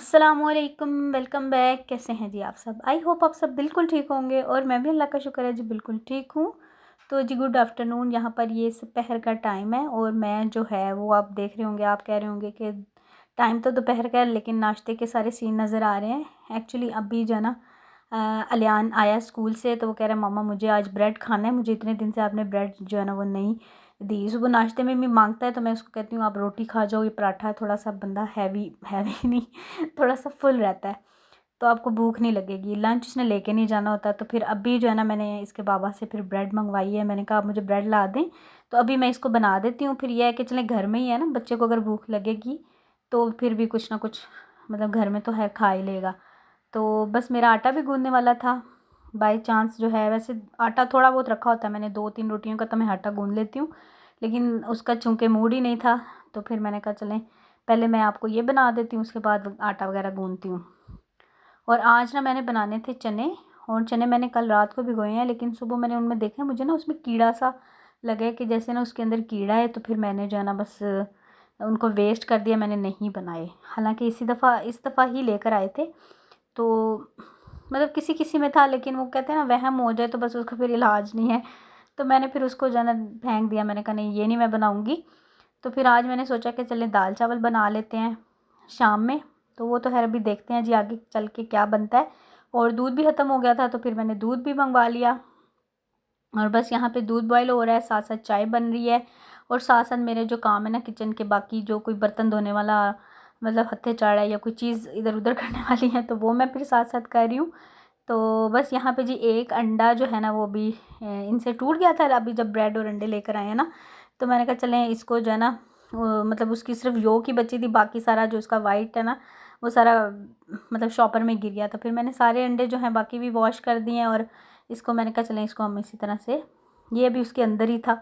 अस्सलामुअलैकुम, welcome back. कैसे हैं जी आप सब? आई होप आप सब बिल्कुल ठीक होंगे और मैं भी अल्लाह का शुक्र है जी बिल्कुल ठीक हूँ। तो जी गुड आफ्टरनून। यहाँ पर ये दोपहर का टाइम है और मैं जो है वो आप देख रहे होंगे, आप कह रहे होंगे कि टाइम तो दोपहर का है लेकिन नाश्ते के सारे सीन नज़र आ रहे हैं। एक्चुअली अभी जो है ना अलियान आया स्कूल से तो वो कह रहा है मामा मुझे आज ब्रेड खाना है, मुझे इतने दिन से आपने ब्रेड जो है ना वो नहीं दी। सुबह नाश्ते में भी मांगता है तो मैं उसको कहती हूँ आप रोटी खा जाओ, ये पराठा थोड़ा सा बंदा हैवी हैवी नहीं थोड़ा सा फुल रहता है तो आपको भूख नहीं लगेगी। लंच इसने लेके नहीं जाना होता तो फिर अभी जो है ना मैंने इसके बाबा से फिर ब्रेड मंगवाई है। मैंने कहा आप मुझे ब्रेड ला दें तो अभी मैं इसको बना देती हूँ। फिर यह है कि चलें घर में ही है ना, बच्चे को अगर भूख लगेगी तो फिर भी कुछ ना कुछ मतलब घर में तो है, खा ही लेगा। तो बस मेरा आटा भी गूँदने वाला था बाय चांस जो है। वैसे आटा थोड़ा बहुत रखा होता है मैंने, 2-3 रोटियों का तो मैं आटा गूँध लेती हूँ, लेकिन उसका चूँकि मूड ही नहीं था तो फिर मैंने कहा चलें पहले मैं आपको ये बना देती हूँ, उसके बाद आटा वगैरह गूँधती हूँ। और आज ना मैंने बनाने थे चने, और चने मैंने कल रात को भिगोए हैं लेकिन सुबह मैंने उनमें देखा मुझे ना उसमें कीड़ा सा लगे कि जैसे ना उसके अंदर कीड़ा है, तो फिर मैंने जो है ना बस उनको वेस्ट कर दिया, मैंने नहीं बनाए। हालांकि इस दफ़ा ही लेकर आए थे तो मतलब किसी किसी में था, लेकिन वो कहते हैं ना वहम हो जाए तो बस उसका फिर इलाज नहीं है। तो मैंने फिर उसको जो है ना फेंक दिया, मैंने कहा नहीं ये नहीं मैं बनाऊँगी। तो फिर आज मैंने सोचा कि चलें दाल चावल बना लेते हैं शाम में। तो वो तो खैर अभी देखते हैं जी आगे चल के क्या बनता है। और दूध भी ख़त्म हो गया था तो फिर मैंने दूध भी मंगवा लिया और बस यहाँ पे दूध बॉयल हो रहा है, साथ साथ चाय बन रही है और साथ साथ मेरे जो काम है ना किचन के, बाकी जो कोई बर्तन धोने वाला मतलब हत्थे चाड़ा है या कोई चीज़ इधर उधर करने वाली है तो वो मैं फिर साथ साथ कर रही हूँ। तो बस यहाँ पे जी एक अंडा जो है ना वो भी इनसे टूट गया था अभी जब ब्रेड और अंडे लेकर आए हैं ना, तो मैंने कहा चलें इसको जो है ना मतलब उसकी सिर्फ योक ही बची थी, बाकी सारा जो उसका वाइट है ना वो सारा मतलब शॉपर में गिर गया था। फिर मैंने सारे अंडे जो हैं बाकी भी वॉश कर दिए हैं और इसको मैंने कहा चलें इसको हम इसी तरह से, ये भी उसके अंदर ही था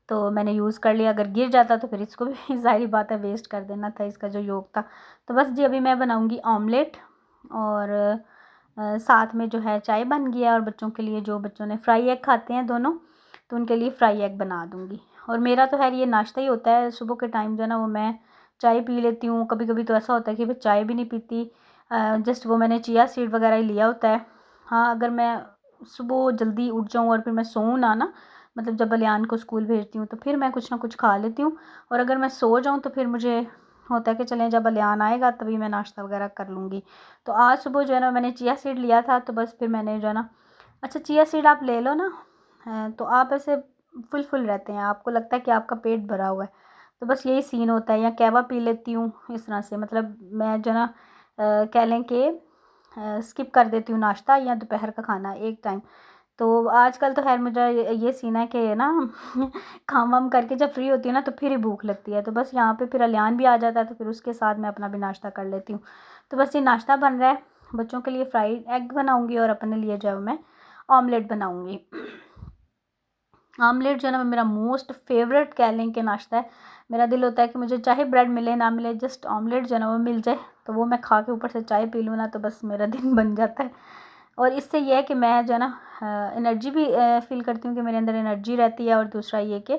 तो मैंने यूज़ कर लिया। अगर गिर जाता तो फिर इसको भी ज़ाहिर बात है वेस्ट कर देना था इसका जो योक था। तो बस जी अभी मैं बनाऊँगी ऑमलेट और साथ में जो है चाय बन गया और बच्चों के लिए, जो बच्चों ने फ्राई एग खाते हैं दोनों, तो उनके लिए फ्राई एग बना दूँगी। और मेरा तो खैर ये नाश्ता ही होता है सुबह के टाइम जो है ना वो मैं चाय पी लेती हूँ। कभी कभी तो ऐसा होता है कि भाई चाय भी नहीं पीती, जस्ट वो मैंने चिया सीड वगैरह ही लिया होता है। हाँ अगर मैं सुबह जल्दी उठ जाऊँ और फिर मैं सोऊँ ना मतलब जब अलियान को स्कूल भेजती हूँ तो फिर मैं कुछ ना कुछ खा लेती हूँ। और अगर मैं सो जाऊँ तो फिर मुझे होता है कि चलें जब अलियान आएगा तभी मैं नाश्ता वगैरह कर लूँगी। तो आज सुबह जो है ना मैंने चिया सीड लिया था तो बस फिर मैंने जो है ना, अच्छा चिया सीड आप ले लो ना तो आप ऐसे फुल फुल रहते हैं, आपको लगता है कि आपका पेट भरा हुआ है। तो बस यही सीन होता है। या कहवा पी लेती हूँ इस तरह से, मतलब मैं जो है ना कह लें कि स्किप कर देती हूँ नाश्ता या दोपहर का खाना एक टाइम। तो आजकल तो खैर मुझे ये सीन है कि ना काम वाम करके जब फ्री होती है ना तो फिर ही भूख लगती है। तो बस यहाँ पे फिर अलियान भी आ जाता है तो फिर उसके साथ मैं अपना भी नाश्ता कर लेती हूँ। तो बस ये नाश्ता बन रहा है, बच्चों के लिए फ्राइड एग बनाऊँगी और अपने लिए जो है मैं ऑमलेट बनाऊँगी। आमलेट जो है ना मेरा मोस्ट फेवरेट कह लें कि नाश्ता है। मेरा दिल होता है कि मुझे चाहे ब्रेड मिले ना मिले, जस्ट ऑमलेट जो है ना वो मिल जाए तो वो मैं खा के ऊपर से चाय पी लूँ ना तो बस मेरा दिन बन जाता है। और इससे ये है कि मैं जो है ना एनर्जी भी फील करती हूँ कि मेरे अंदर एनर्जी रहती है। और दूसरा ये कि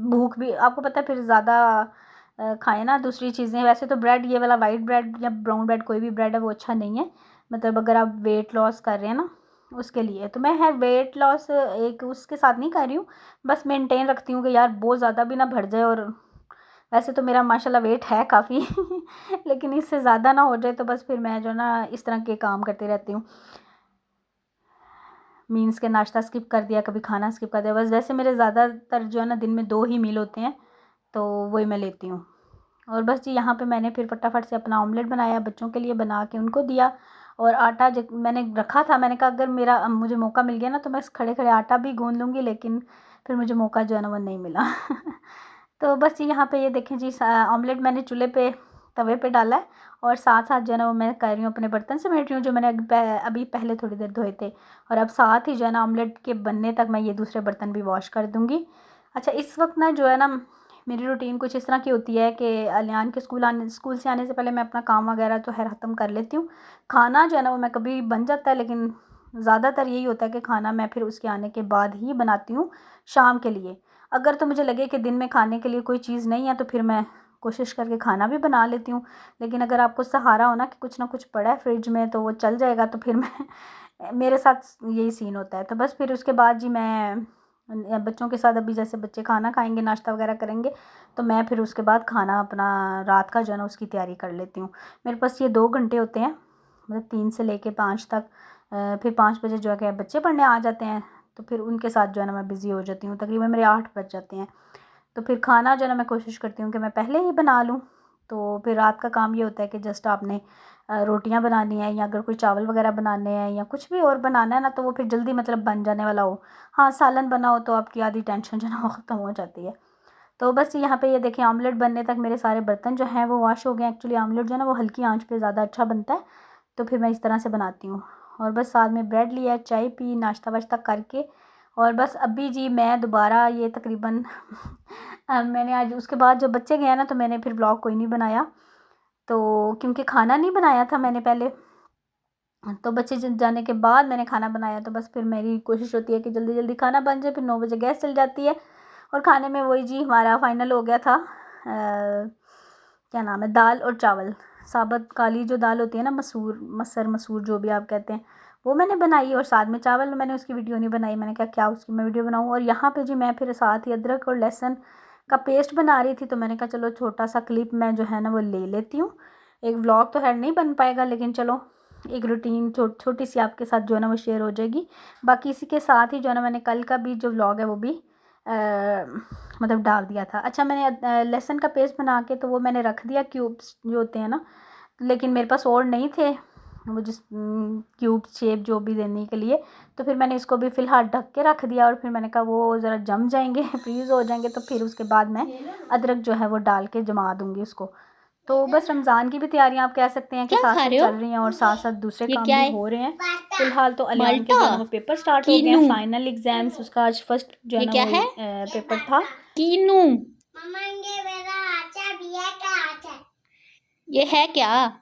भूख भी, आपको पता है फिर ज़्यादा खाएं ना दूसरी चीज़ें। वैसे तो ब्रेड, ये वाला वाइट ब्रेड या ब्राउन ब्रेड कोई भी ब्रेड है वो अच्छा नहीं है, मतलब अगर आप वेट लॉस कर रहे हैं ना उसके लिए। तो मैं है वेट लॉस एक उसके साथ नहीं कर रही हूँ, बस मेंटेन रखती हूँ कि यार बहुत ज़्यादा भी ना बढ़ जाए। और वैसे तो मेरा माशाल्लाह वेट है काफ़ी लेकिन इससे ज़्यादा ना हो जाए तो बस फिर मैं जो ना इस तरह के काम करती रहती हूँ। मीन्स के नाश्ता स्किप कर दिया, कभी खाना स्किप कर दिया, बस वैसे मेरे ज़्यादातर जो है ना दिन में 2 ही मील होते हैं तो वही मैं लेती हूँ। और बस जी यहाँ पे मैंने फिर फटाफट से अपना ऑमलेट बनाया, बच्चों के लिए बना के उनको दिया। और आटा मैंने रखा था, मैंने कहा अगर मेरा मुझे मौका मिल गया ना तो मैं खड़े खड़े आटा भी गूँध लूँगी, लेकिन फिर मुझे मौका जो है ना वो नहीं मिला तो बस जी यहाँ पे ये देखें जी ऑमलेट मैंने चूल्हे पे तवे पे डाला है और साथ साथ जो है ना वो मैं कर रही हूँ अपने बर्तन समेट रही हूँ जो मैंने अभी पहले थोड़ी देर धोए थे। और अब साथ ही जो है ना ऑमलेट के बनने तक मैं ये दूसरे बर्तन भी वॉश कर दूँगी। अच्छा इस वक्त ना जो है ना मेरी रूटीन कुछ इस तरह की होती है कि अलियान के स्कूल से आने से पहले मैं अपना काम वगैरह तो खैर ख़त्म कर लेती हूँ। खाना जो है ना वो मैं कभी बन जाता है, लेकिन ज़्यादातर यही होता है कि खाना मैं फिर उसके आने के बाद ही बनाती हूँ शाम के लिए। अगर तो मुझे लगे कि दिन में खाने के लिए कोई चीज़ नहीं है तो फिर मैं कोशिश करके खाना भी बना लेती हूँ। लेकिन अगर आपको सहारा हो ना कि कुछ ना कुछ पड़ा है फ्रिज में तो वो चल जाएगा, तो फिर मैं मेरे साथ यही सीन होता है। तो बस फिर उसके बाद जी मैं बच्चों के साथ, अभी जैसे बच्चे खाना खाएंगे, नाश्ता वगैरह करेंगे, तो मैं फिर उसके बाद खाना अपना रात का जो है ना उसकी तैयारी कर लेती हूँ। मेरे पास ये 2 घंटे होते हैं, मतलब 3 से लेके 5 तक। फिर 5 बजे जो है कि बच्चे पढ़ने आ जाते हैं, तो फिर उनके साथ जो है ना मैं बिज़ी हो जाती हूँ। तकरीबन मेरे 8 बज जाते हैं। तो फिर खाना जो है ना मैं कोशिश करती हूँ कि मैं पहले ही बना लूँ। तो फिर रात का काम ये होता है कि जस्ट आपने रोटियां बनानी है, या अगर कोई चावल वगैरह बनाने हैं या कुछ भी और बनाना है ना, तो वो फिर जल्दी मतलब बन जाने वाला हो। हाँ, सालन बना हो तो आपकी आधी टेंशन जो है ना वो ख़त्म हो जाती है। तो बस यहाँ पे ये देखिए ऑमलेट बनने तक मेरे सारे बर्तन जो हैं वो वॉश हो गए। एक्चुअली ऑमलेट जो है ना वो हल्की आंच पे ज़्यादा अच्छा बनता है, तो फिर मैं इस तरह से बनाती हूँ। और बस साथ में ब्रेड लिया, चाय पी, नाश्ता वाश्ता करके, और बस अभी जी मैं दोबारा ये तकरीबन मैंने आज उसके बाद जब बच्चे गए ना तो मैंने फिर व्लॉग कोई नहीं बनाया, तो क्योंकि खाना नहीं बनाया था मैंने पहले, तो बच्चे जाने के बाद मैंने खाना बनाया। तो बस फिर मेरी कोशिश होती है कि जल्दी जल्दी खाना बन जाए, फिर 9 बजे गैस चल जाती है। और खाने में वही जी हमारा फाइनल हो गया था, क्या नाम है, दाल और चावल। साबुत काली जो दाल होती है ना, मसूर मसूर जो भी आप कहते हैं, वो मैंने बनाई, और साथ में चावल। मैंने उसकी वीडियो नहीं बनाई, मैंने कहा क्या उसकी मैं वीडियो बनाऊँ। और यहाँ पे जी मैं फिर साथ ही अदरक और लहसुन का पेस्ट बना रही थी, तो मैंने कहा चलो छोटा सा क्लिप मैं जो है ना वो ले लेती हूँ। एक व्लॉग तो है नहीं बन पाएगा, लेकिन चलो एक रूटीन छोटी सी आपके साथ जो है ना वो शेयर हो जाएगी। बाकी इसी के साथ ही जो है ना मैंने कल का भी जो व्लॉग है वो भी मतलब डाल दिया था। अच्छा, मैंने लहसुन का पेस्ट बना के तो वो मैंने रख दिया, क्यूब्स जो होते हैं ना, लेकिन मेरे पास और नहीं थे वो जिस क्यूब शेप जो भी देने के लिए। तो फिर मैंने इसको भी फ़िलहाल ढक के रख दिया, और फिर मैंने कहा वो ज़रा जम जाएंगे फ्रीज़ हो जाएंगे, तो फिर उसके बाद मैं अदरक जो है वो डाल के जमा दूँगी उसको। तो बस रमज़ान की भी तैयारियां आप कह सकते हैं कि क्या साथ खा साथ रहे हो? चल रही हैं, और साथ साथ दूसरे ये काम क्या भी है? हो रहे हैं। फ़िलहाल तो अलियान के माल्टा? जो है ना वो पेपर स्टार्ट हो गए हैं, कीनू? फाइनल एग्ज़ाम्स, उसका आज फर्स्ट जो है ये ना क्या वो है? पेपर था। कीनू? ये है क्या?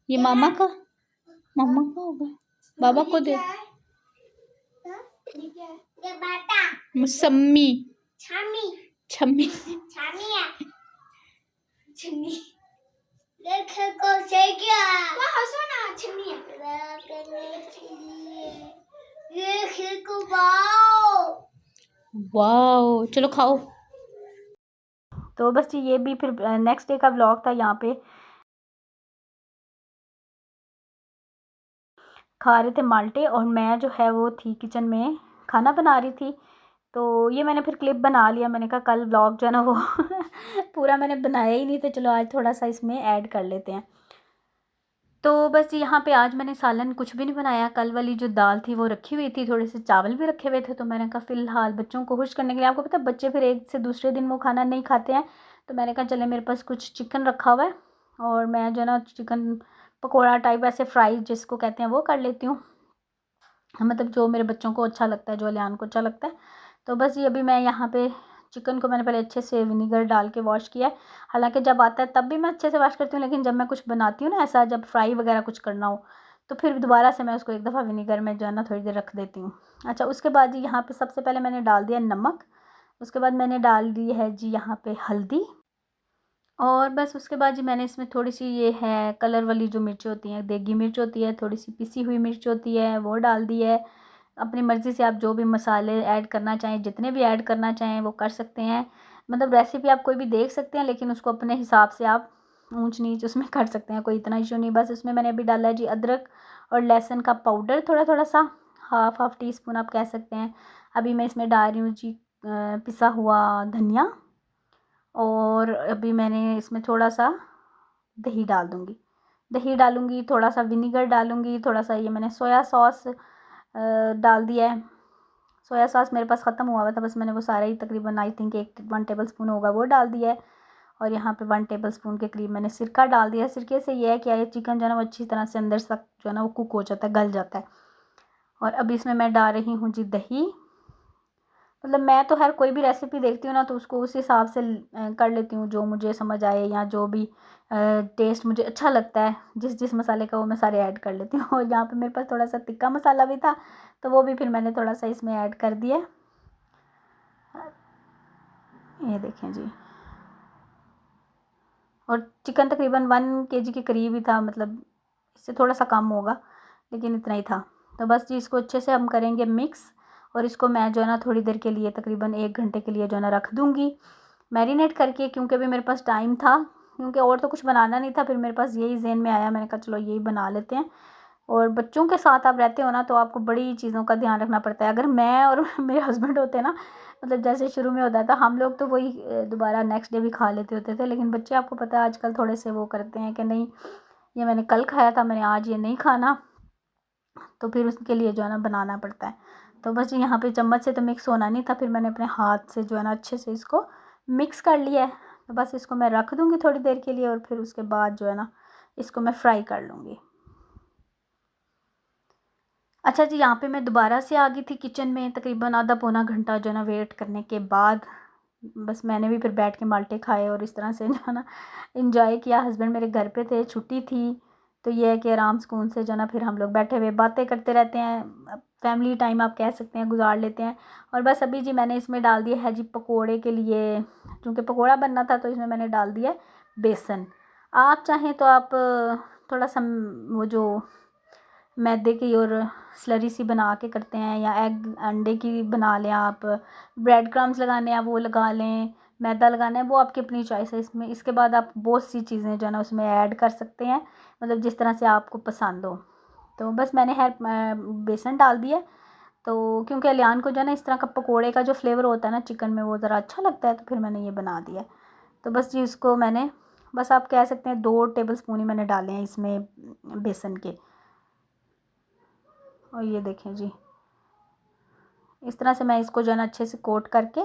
ये मामा का होगा। बाबा को दे। मौसम्मी। छम्मी। वाओ, चलो खाओ। तो बस ये भी फिर नेक्स्ट डे का व्लॉग था। यहाँ पे खा रहे थे माल्टे, और मैं जो है वो थी किचन में खाना बना रही थी। तो ये मैंने फिर क्लिप बना लिया, मैंने कहा कल व्लॉग जो है ना वो पूरा मैंने बनाया ही नहीं, तो चलो आज थोड़ा सा इसमें ऐड कर लेते हैं। तो बस यहाँ पे आज मैंने सालन कुछ भी नहीं बनाया। कल वाली जो दाल थी वो रखी हुई थी, थोड़े से चावल भी रखे हुए थे, तो मैंने कहा फ़िलहाल बच्चों को खुश करने के लिए, आपको पता है बच्चे फिर एक से दूसरे दिन वो खाना नहीं खाते हैं, तो मैंने कहा चले मेरे पास कुछ चिकन रखा हुआ है, और मैं जो है ना चिकन पकौड़ा टाइप ऐसे फ्राई जिसको कहते हैं वो कर लेती हूँ, मतलब जो मेरे बच्चों को अच्छा लगता है, जो अलियान को अच्छा लगता है। तो बस ये अभी मैं यहाँ पे चिकन को मैंने पहले अच्छे से विनीगर डाल के वॉश किया है। हालांकि जब आता है तब भी मैं अच्छे से वॉश करती हूँ, लेकिन जब मैं कुछ बनाती हूँ ना ऐसा, जब फ्राई वगैरह कुछ करना हो, तो फिर दोबारा से मैं उसको एक दफ़ा विनीगर में जो है ना थोड़ी देर रख देती हूँ। अच्छा, उसके बाद जी यहाँ पे सबसे पहले मैंने डाल दिया नमक, उसके बाद मैंने डाल दी है जी यहाँ पे हल्दी, और बस उसके बाद जी मैंने इसमें थोड़ी सी ये है कलर वाली जो मिर्च होती हैं, देगी मिर्च होती है, थोड़ी सी पिसी हुई मिर्च होती है, वो डाल दी है। अपनी मर्ज़ी से आप जो भी मसाले ऐड करना चाहें, जितने भी ऐड करना चाहें वो कर सकते हैं। मतलब रेसिपी आप कोई भी देख सकते हैं, लेकिन उसको अपने हिसाब से आप ऊंच नीच उसमें कर सकते हैं, कोई इतना इशू नहीं। बस उसमें मैंने अभी डाला है जी अदरक और लहसुन का पाउडर, थोड़ा थोड़ा सा, हाफ टी स्पून आप कह सकते हैं। अभी मैं इसमें डाल रही हूँ जी पिसा हुआ धनिया, और अभी मैंने इसमें थोड़ा सा दही डाल दूँगी, दही डालूँगी, थोड़ा सा विनीगर डालूँगी, थोड़ा सा ये मैंने सोया सॉस डाल दिया है। सोया सॉस मेरे पास ख़त्म हुआ था, बस मैंने वो सारा ही तकरीबन आई थिंक 1 टेबल स्पून होगा वो डाल दिया है। और यहाँ पे 1 टेबल स्पून के करीब मैंने सिरका डाल दिया है। सिरके से ये है कि ये चिकन जो है ना वो अच्छी तरह से अंदर तक जो है ना वो कुक हो जाता है, गल जाता है। और अभी इसमें मैं डाल रही हूँ जी दही। मतलब मैं तो हर कोई भी रेसिपी देखती हूँ ना तो उसको उस हिसाब से कर लेती हूँ, जो मुझे समझ आए या जो भी टेस्ट मुझे अच्छा लगता है, जिस जिस मसाले का वो मैं सारे ऐड कर लेती हूँ। और यहाँ पे मेरे पास थोड़ा सा तिक्का मसाला भी था, तो वो भी फिर मैंने थोड़ा सा इसमें ऐड कर दिया। ये देखें जी। और चिकन तकरीबन 1 केजी के करीब ही था, मतलब इससे थोड़ा सा कम होगा, लेकिन इतना ही था। तो बस जी इसको अच्छे से हम करेंगे मिक्स, और इसको मैं जो है ना थोड़ी देर के लिए तकरीबन 1 घंटे के लिए जो है ना रख दूँगी मैरिनेट करके, क्योंकि अभी मेरे पास टाइम था, क्योंकि और तो कुछ बनाना नहीं था। फिर मेरे पास यही ज़हन में आया, मैंने कहा चलो यही बना लेते हैं। और बच्चों के साथ आप रहते हो ना, तो आपको बड़ी चीज़ों का ध्यान रखना पड़ता है। अगर मैं और मेरे हस्बैंड होते ना, मतलब जैसे शुरू में होता था, हम लोग तो वही दोबारा नेक्स्ट डे भी खा लेते होते थे। लेकिन बच्चे आपको पता है आजकल थोड़े से वो करते हैं कि नहीं, ये मैंने कल खाया था, मैंने आज ये नहीं खाना, तो फिर उसके लिए जो है ना बनाना पड़ता है। तो बस यहाँ पे चम्मच से तो मिक्स होना नहीं था, फिर मैंने अपने हाथ से जो है ना अच्छे से इसको मिक्स कर लिया है। तो बस इसको मैं रख दूँगी थोड़ी देर के लिए, और फिर उसके बाद जो है ना इसको मैं फ्राई कर लूँगी। अच्छा जी, यहाँ पे मैं दोबारा से आ गई थी किचन में, तकरीबन आधा पौना घंटा जो है ना वेट करने के बाद। बस मैंने भी फिर बैठ के माल्टे खाए और इस तरह से जो है ना एंजॉय किया। हस्बैंड मेरे घर पे थे, छुट्टी थी, तो ये है कि आराम सुकून से जो है ना फिर हम लोग बैठे हुए बातें करते रहते हैं, फैमिली टाइम आप कह सकते हैं, गुजार लेते हैं। और बस अभी जी मैंने इसमें डाल दिया है जी पकोड़े के लिए, क्योंकि पकोड़ा बनना था, तो इसमें मैंने डाल दिया है बेसन। आप चाहें तो आप थोड़ा सा वो जो मैदे की और स्लरी सी बना के करते हैं, या एग अंडे की बना लें आप, ब्रेड क्रम्स लगाने हैं वो लगा लें, मैदा लगाना है वो आपकी अपनी चॉइस है। इसमें इसके बाद आप बहुत सी चीज़ें जो है ना उसमें ऐड कर सकते हैं, मतलब जिस तरह से आपको पसंद हो। तो बस मैंने बेसन डाल दिया, तो क्योंकि अलियान को जो है ना इस तरह का पकोड़े का जो फ्लेवर होता है ना चिकन में, वो ज़रा अच्छा लगता है, तो फिर मैंने ये बना दिया। तो बस जी इसको मैंने, बस आप कह सकते हैं 2 टेबल स्पून ही मैंने डाले हैं इसमें बेसन के। और ये देखें जी, इस तरह से मैं इसको जो है ना अच्छे से कोट करके,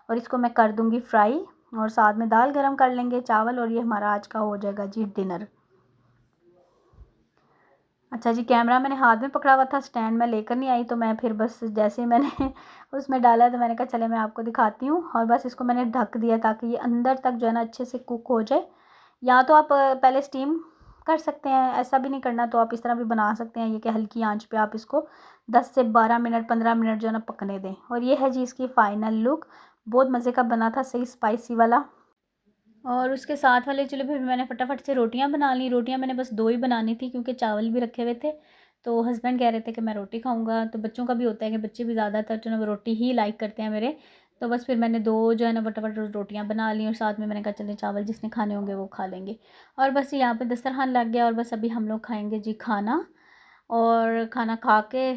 और इसको मैं कर दूंगी फ्राई, और साथ में दाल गरम कर लेंगे, चावल, और ये हमारा आज का हो जाएगा जी डिनर। अच्छा जी, कैमरा मैंने हाथ में पकड़ा हुआ था, स्टैंड में लेकर नहीं आई, तो मैं फिर बस जैसे ही मैंने उसमें डाला, तो मैंने कहा चले मैं आपको दिखाती हूँ। और बस इसको मैंने ढक दिया ताकि ये अंदर तक जो है ना अच्छे से कुक हो जाए। या तो आप पहले स्टीम कर सकते हैं, ऐसा भी नहीं करना तो आप इस तरह भी बना सकते हैं, ये कि हल्की आंच पे आप इसको 10 से 12 मिनट 15 मिनट जो है ना पकने दें। और ये है जी इसकी फ़ाइनल लुक, बहुत मज़े का बना था, सही स्पाइसी वाला। और उसके साथ वाले चूल्हे पे मैंने फटाफट से रोटियां बना ली। रोटियां मैंने बस 2 ही बनानी थी, क्योंकि चावल भी रखे हुए थे। तो हस्बैंड कह रहे थे कि मैं रोटी खाऊंगा, तो बच्चों का भी होता है कि बच्चे भी ज़्यादातर जो है वो रोटी ही लाइक करते हैं मेरे। तो बस फिर मैंने 2 जो है ना फटाफट रोटियां बना ली, और साथ में मैंने कहा चले चावल जिसने खाने होंगे वो खा लेंगे। और बस यहाँ पे दस्तरखान लग गया, और बस अभी हम लोग खाएंगे जी खाना। और खाना खा के,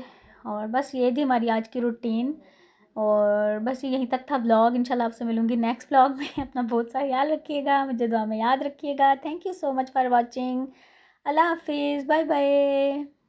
और बस ये थी हमारी आज की रूटीन। और बस यहीं तक था व्लॉग। इंशाल्लाह आपसे मिलूँगी नेक्स्ट व्लॉग में। अपना बहुत सा ख्याल रखिएगा, मुझे दुआ में याद रखिएगा। Thank you so much for watching. अल्लाह हाफिज़, बाय बाय।